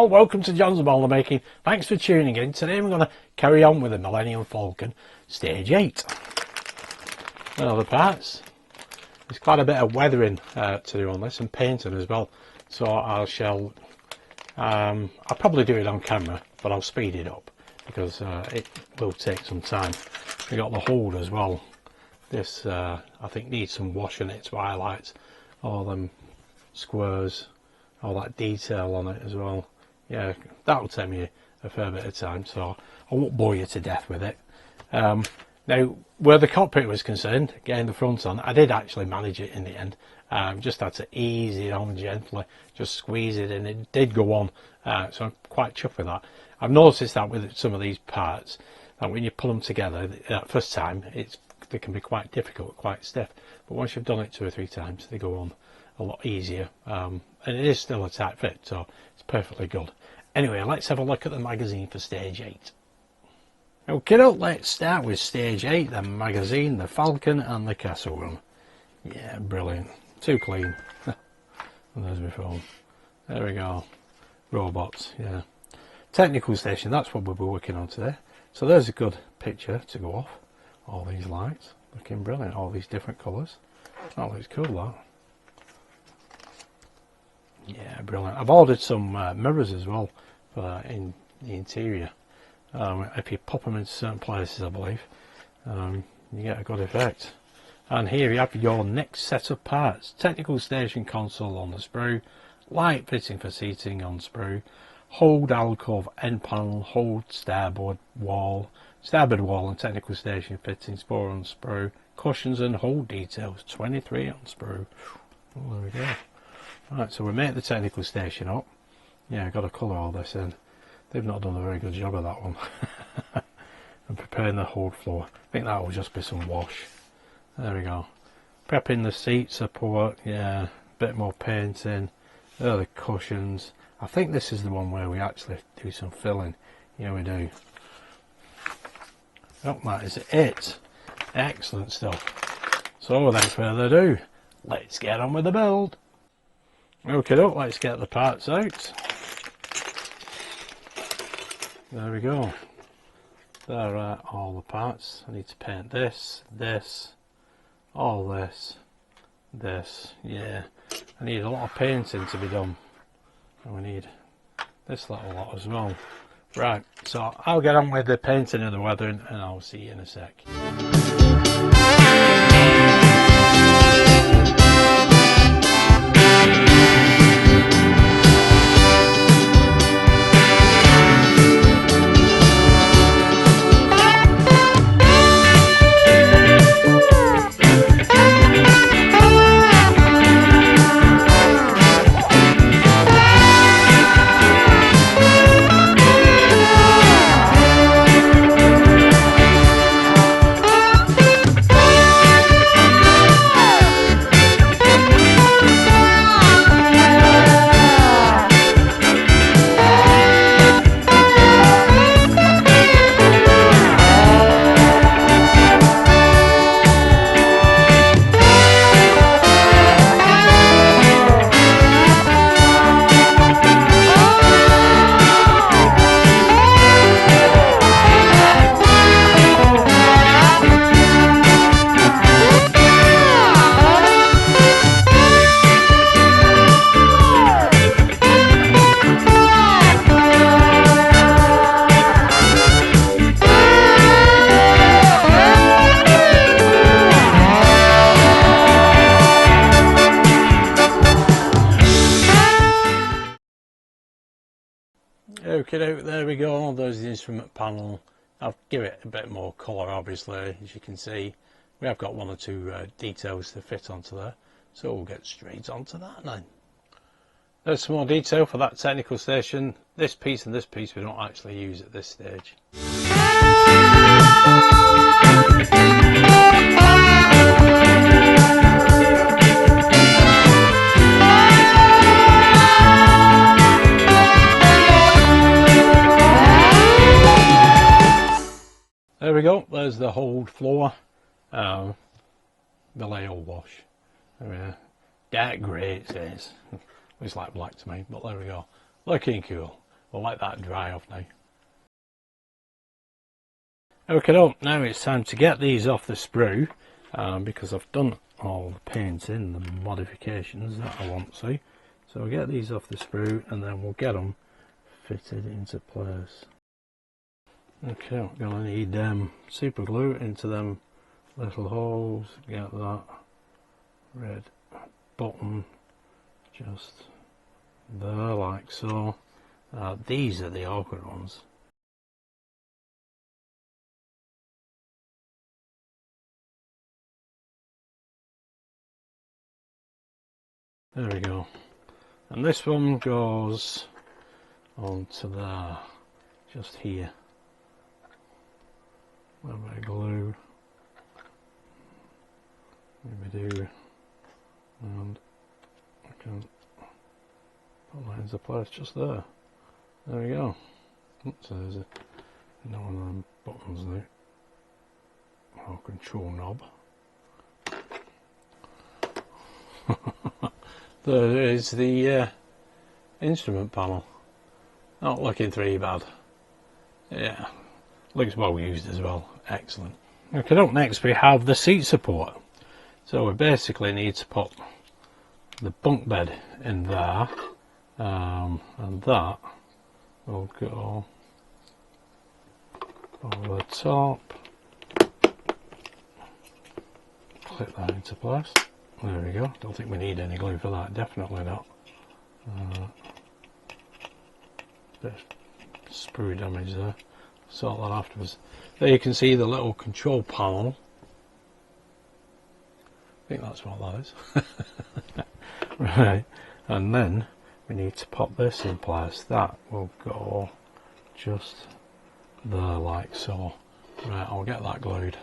all, welcome to John's Boulder Making. Thanks for tuning in. Today we're going to carry on with the Millennium Falcon Stage 8. Other parts. There's quite a bit of weathering to do on this and painting as well. So I shall, I'll probably do it on camera, but I'll speed it up because it will take some time. We got the hold as well. This I think needs some washing. Its highlights, all them squares, all that detail on it as well. Yeah, that'll take me a fair bit of time, so I won't bore you to death with it. Now, where the cockpit was concerned, getting the front on, I did actually manage it in the end. Just had to ease it on gently, just squeeze it, and it did go on. So I'm quite chuffed with that. I've noticed that with some of these parts, that when you pull them together, first time, they can be quite difficult, quite stiff. But once you've done it 2 or 3 times, they go on a lot easier. And it is still a tight fit, so it's perfectly good. Anyway, let's have a look at the magazine for Stage 8. Okay, let's start with Stage 8, the magazine, the Falcon and the Castle Run. Yeah, brilliant. Too clean. And there's my phone. There we go. Robots, yeah. Technical station, that's what we'll be working on today. So there's a good picture to go off. All these lights, looking brilliant. All these different colours. That looks cool, that. Yeah, brilliant. I've ordered some mirrors as well for in the interior. If you pop them into certain places, I believe, you get a good effect. And here you have your next set of parts. Technical station console on the sprue, light fitting for seating on sprue, hold alcove end panel, hold starboard wall and technical station fittings 4 on sprue, cushions and hold details 23 on sprue. Oh, there we go. Right, so we make the technical station up. Yeah, I've got to colour all this in. They've not done a very good job of that one. And preparing the hold floor. I think that will just be some wash. There we go. Prepping the seat support. Yeah, a bit more painting. There are the cushions. I think this is the one where we actually do some filling. Yeah, we do. Oh, that is it. Excellent stuff. So without further ado, let's get on with the build. Okay, let's get the parts out. There we go. There are all the parts. I need to paint this, all this, yeah. I need a lot of painting to be done. And we need this little lot as well. Right, so I'll get on with the painting and the weathering and I'll see you in a sec. Okay, there we go. There's the instrument panel. I'll give it a bit more colour, obviously. As you can see, we have got 1 or 2 details to fit onto there, so we'll get straight onto that then. There's some more detail for that technical station. This piece and this piece we don't actually use at this stage. There we go, there's the hold floor, the layout wash. There we are. Dark grey it says. Looks like black to me, but there we go. Looking cool. we'll let that dry off now. Okay, now it's time to get these off the sprue, because I've done all the painting, the modifications that I want to. So we'll get these off the sprue and then we'll get them fitted into place. Okay, we're going to need super glue into them little holes. Get that red button just there, like so. These are the awkward ones. There we go. And this one goes onto there, just here. A little bit of glue. Maybe do, and I can put that into place just there. There we go. Oops, so there's one of them buttons there. Or control knob. There is the instrument panel. Not looking too bad. Yeah, looks well used as well. Excellent. Okay, up next we have the seat support. So we basically need to put the bunk bed in there, and that will go over the top. Clip that into place. There we go. Don't think we need any glue for that. Definitely not. Bit of sprue damage there. Sort that afterwards. There you can see the little control panel. I think that's what that is. Right, and then we need to pop this in place. That will go just there, like so. Right, I'll get that glued.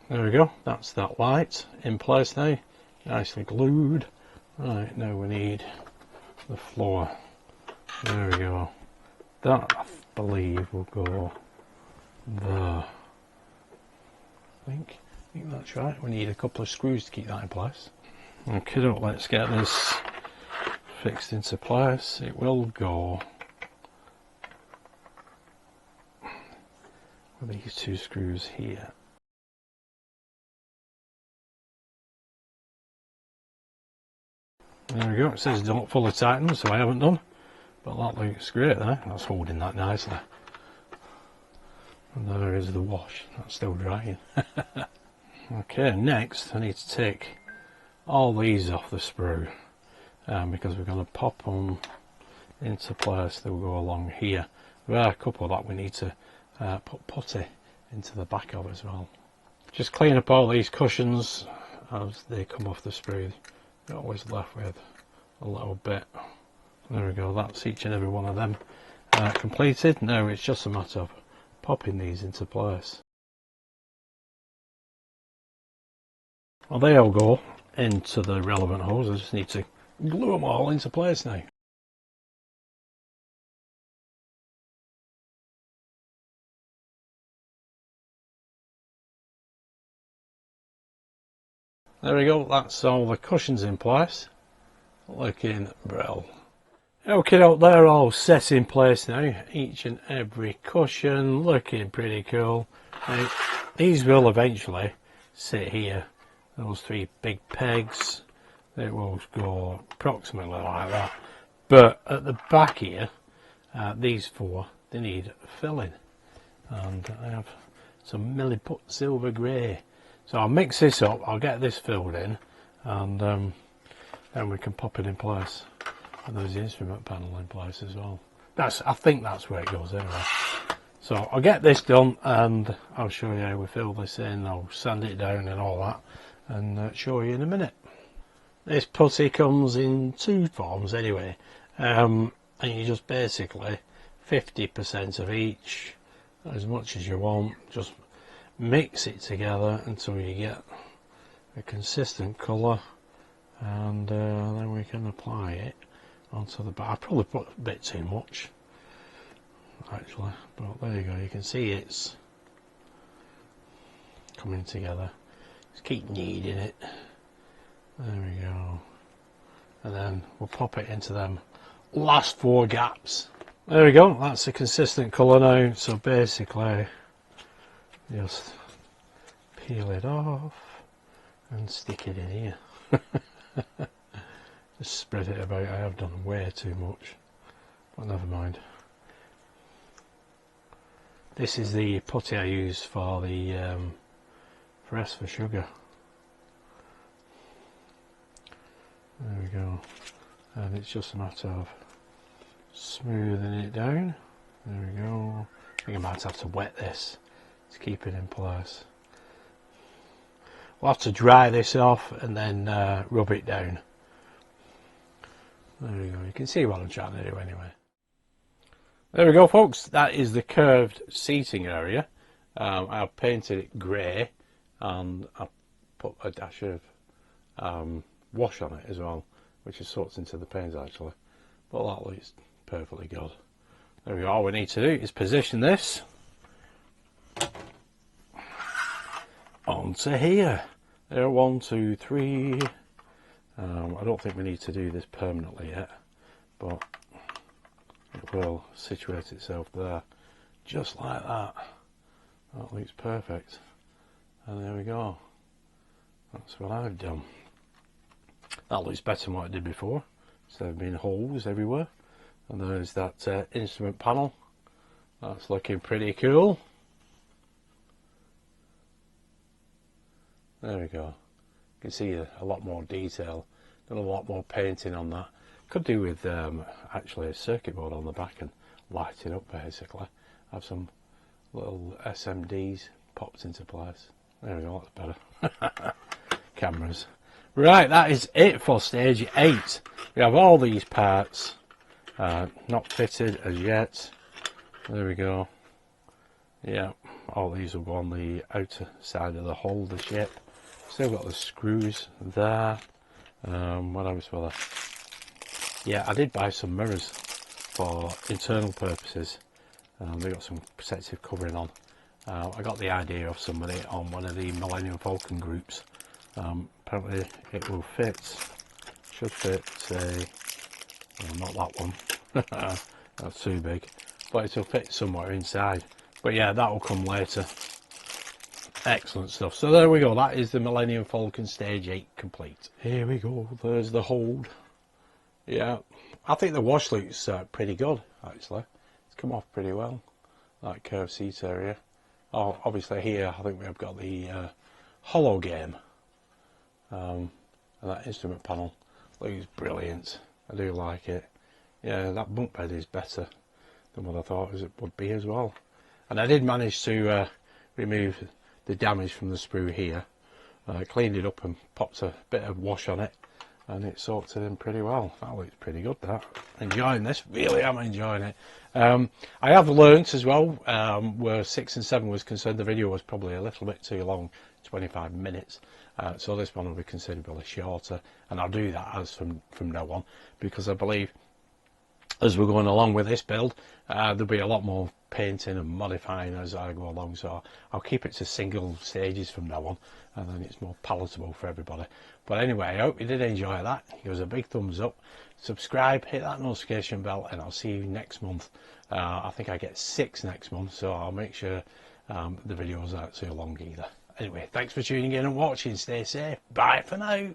There we go, that's that light in place now, nicely glued. Right, now we need the floor. There we go. That, I believe, will go there. I think that's right. We need a couple of screws to keep that in place. Okay, let's get this fixed into place. It will go with these two screws here. There we go. It says don't fully tighten, so I haven't done. But that looks great there. That's holding that nicely. And there is the wash. That's still drying. Okay, next I need to take all these off the sprue, because we're going to pop them into place. They'll go along here. There are a couple that we need to put putty into the back of as well. Just clean up all these cushions as they come off the sprue. You're always left with a little bit. There we go, that's each and every one of them completed. Now it's just a matter of popping these into place. Well, they all go into the relevant holes. I just need to glue them all into place now. There we go, that's all the cushions in place. Looking brill. Okay, they're all set in place now. Each and every cushion looking pretty cool. Now, these will eventually sit here. Those three big pegs, it will go approximately like that. But at the back here, these four, they need filling. And I have some milliput silver grey. So I'll mix this up, I'll get this filled in, and then we can pop it in place. And there's the instrument panel in place as well. I think that's where it goes anyway. So I'll get this done and I'll show you how we fill this in. I'll sand it down and all that, and show you in a minute. This putty comes in two forms anyway, and you just basically 50% of each, as much as you want, just mix it together until you get a consistent colour, and then we can apply it onto the back. I probably put a bit too much actually, but there you go, you can see it's coming together. Just keep kneading it. There we go, and then we'll pop it into them last four gaps. There we go, that's a consistent colour now, so basically just peel it off and stick it in here. Just spread it about. I have done way too much, but never mind. This is the putty I use for the for S for sugar. There we go, and it's just a matter of smoothing it down. There we go. I think I might have to wet this to keep it in place. We'll have to dry this off and then rub it down. There we go, you can see what I'm trying to do anyway. There we go folks, that is the curved seating area. I've painted it grey and I put a dash of wash on it as well, which is soaked into the paint actually, but that looks perfectly good. There we go, all we need to do is position this onto here. There, 1, 2, 3. I don't think we need to do this permanently yet, but it will situate itself there, just like that. That looks perfect. And there we go. That's what I've done. That looks better than what I did before. So there have been holes everywhere. And there's that instrument panel. That's looking pretty cool. There we go. You can see a lot more detail. Done a lot more painting on that. Could do with actually a circuit board on the back and light it up basically. Have some little SMDs popped into place. There we go, that's better. Cameras. Right, that is it for stage 8. We have all these parts not fitted as yet. There we go. Yeah, all these will go on the outer side of the hull, the ship. Still got the screws there. What else were there? Yeah, I did buy some mirrors for internal purposes. They got some protective covering on. I got the idea of somebody on one of the Millennium Falcon groups. Apparently it will fit, should fit, say, well, not that one, that's too big, but it will fit somewhere inside. But yeah, that will come later. Excellent stuff. So there we go, that is the Millennium Falcon Stage 8 complete. Here we go, there's the hold. Yeah, I think the wash looks pretty good actually. It's come off pretty well, that curved seat area. Oh, obviously here I think we've got the hollow game. And that instrument panel looks brilliant. I do like it. Yeah, that bunk bed is better than what I thought it would be as well. And I did manage to remove the damage from the sprue here. Cleaned it up and popped a bit of wash on it, and it soaked it in pretty well. That looks pretty good, that. Enjoying this, really am enjoying it. I have learnt as well, where 6 and 7 was concerned, the video was probably a little bit too long, 25 minutes. So this one will be considerably shorter, and I'll do that as from now on, because I believe as we're going along with this build, there'll be a lot more painting and modifying as I go along, so I'll keep it to single stages from now on, and then it's more palatable for everybody. But anyway, I hope you did enjoy that. Give us a big thumbs up, subscribe, hit that notification bell, and I'll see you next month. I think I get 6 next month, so I'll make sure the videos aren't too long either. Anyway, thanks for tuning in and watching. Stay safe. Bye for now.